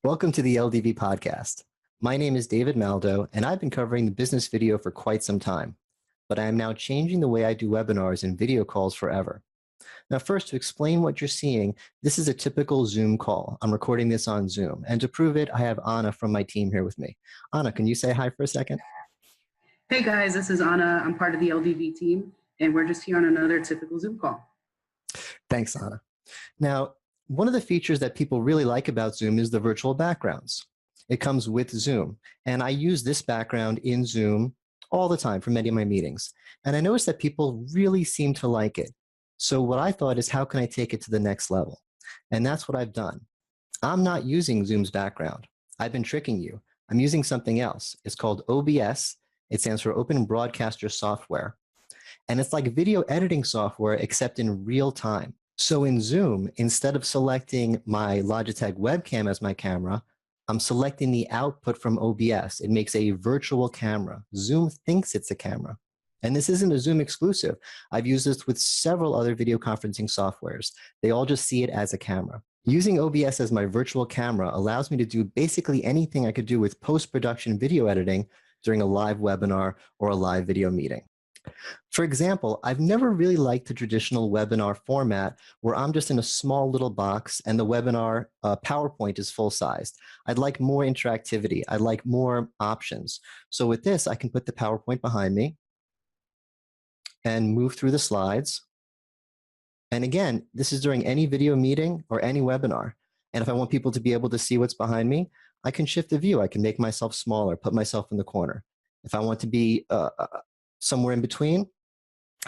Welcome to the LDV Podcast. My name is David Maldo, and I've been covering the business video for quite some time, but I am now changing the way I do webinars and video calls forever. Now, first, to explain what you're seeing, this is a typical Zoom call. I'm recording this on Zoom, and to prove it, I have Anna from my team here with me. Anna, can you say hi for a second? Hey guys, this is Anna. I'm part of the LDV team, and we're just here on another typical Zoom call. Thanks, Anna. Now, one of the features that people really like about Zoom is the virtual backgrounds. It comes with Zoom, and I use this background in Zoom all the time for many of my meetings. And I noticed that people really seem to like it. So what I thought is, how can I take it to the next level? And that's what I've done. I'm not using Zoom's background. I've been tricking you. I'm using something else. It's called OBS. It stands for Open Broadcaster Software. And it's like video editing software, except in real time. So in Zoom, instead of selecting my Logitech webcam as my camera, I'm selecting the output from OBS. It makes a virtual camera. Zoom thinks it's a camera. And this isn't a Zoom exclusive. I've used this with several other video conferencing softwares. They all just see it as a camera. Using OBS as my virtual camera allows me to do basically anything I could do with post-production video editing during a live webinar or a live video meeting. For example, I've never really liked the traditional webinar format where I'm just in a small little box and the webinar PowerPoint is full-sized. I'd like more interactivity. I'd like more options. So with this, I can put the PowerPoint behind me and move through the slides. And again, this is during any video meeting or any webinar. And if I want people to be able to see what's behind me, I can shift the view. I can make myself smaller, put myself in the corner. If I want to be somewhere in between,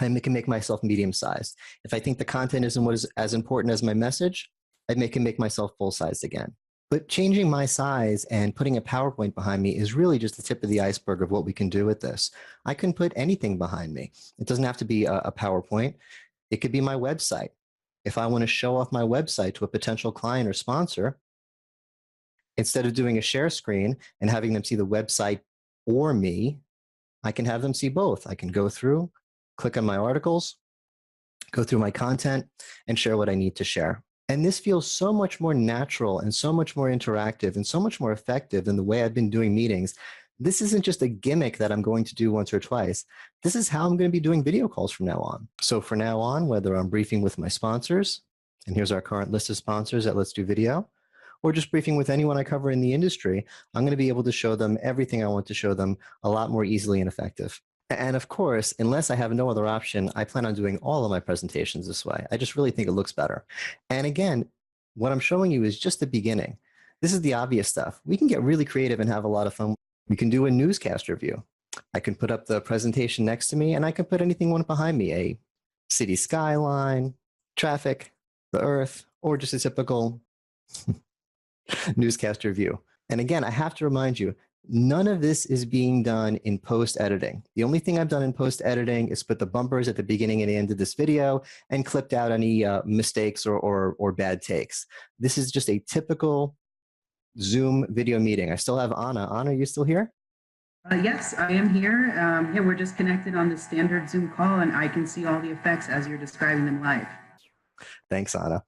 I can make myself medium-sized. If I think the content isn't as important as my message, I can make myself full-sized again. But changing my size and putting a PowerPoint behind me is really just the tip of the iceberg of what we can do with this. I can put anything behind me. It doesn't have to be a PowerPoint. It could be my website. If I want to show off my website to a potential client or sponsor, instead of doing a share screen and having them see the website or me, I can have them see both. I can go through, click on my articles, go through my content, and share what I need to share. And this feels so much more natural and so much more interactive and so much more effective than the way I've been doing meetings. This isn't just a gimmick that I'm going to do once or twice. This is how I'm going to be doing video calls from now on. So from now on, whether I'm briefing with my sponsors, and here's our current list of sponsors at Let's Do Video, or just briefing with anyone I cover in the industry, I'm going to be able to show them everything I want to show them a lot more easily and effective. And of course, unless I have no other option, I plan on doing all of my presentations this way. I just really think it looks better. And again, what I'm showing you is just the beginning. This is the obvious stuff. We can get really creative and have a lot of fun. We can do a newscast review. I can put up the presentation next to me, and I can put anything one behind me, a city skyline, traffic, the earth, or just a typical newscaster view. And again, I have to remind you, none of this is being done in post-editing. The only thing I've done in post-editing is put the bumpers at the beginning and the end of this video and clipped out any mistakes or bad takes. This is just a typical Zoom video meeting. I still have Anna. Anna, are you still here? Yes, I am here. Yeah, we're just connected on the standard Zoom call, and I can see all the effects as you're describing them live. Thanks, Anna.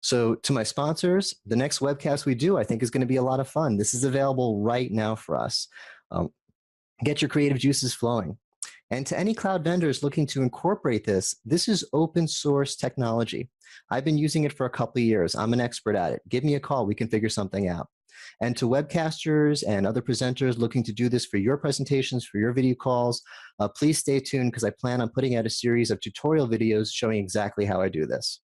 So to my sponsors, the next webcast we do, I think, is going to be a lot of fun. This is available right now for us. Get your creative juices flowing. And to any cloud vendors looking to incorporate this, this is open source technology. I've been using it for a couple of years. I'm an expert at it. Give me a call. We can figure something out. And to webcasters and other presenters looking to do this for your presentations, for your video calls, please stay tuned because I plan on putting out a series of tutorial videos showing exactly how I do this.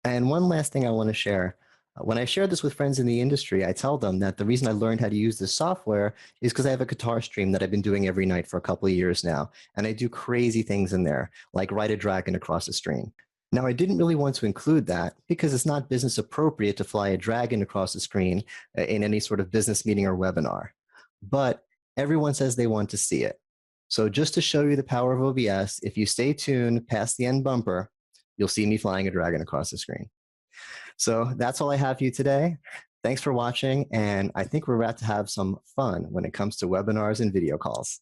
And one last thing I want to share. When I share this with friends in the industry, I tell them that the reason I learned how to use this software is because I have a guitar stream that I've been doing every night for a couple of years now. And I do crazy things in there, like ride a dragon across the stream. Now, I didn't really want to include that because it's not business appropriate to fly a dragon across the screen in any sort of business meeting or webinar. But everyone says they want to see it. So just to show you the power of OBS, if you stay tuned past the end bumper, you'll see me flying a dragon across the screen. So that's all I have for you today. Thanks for watching, and I think we're about to have some fun when it comes to webinars and video calls.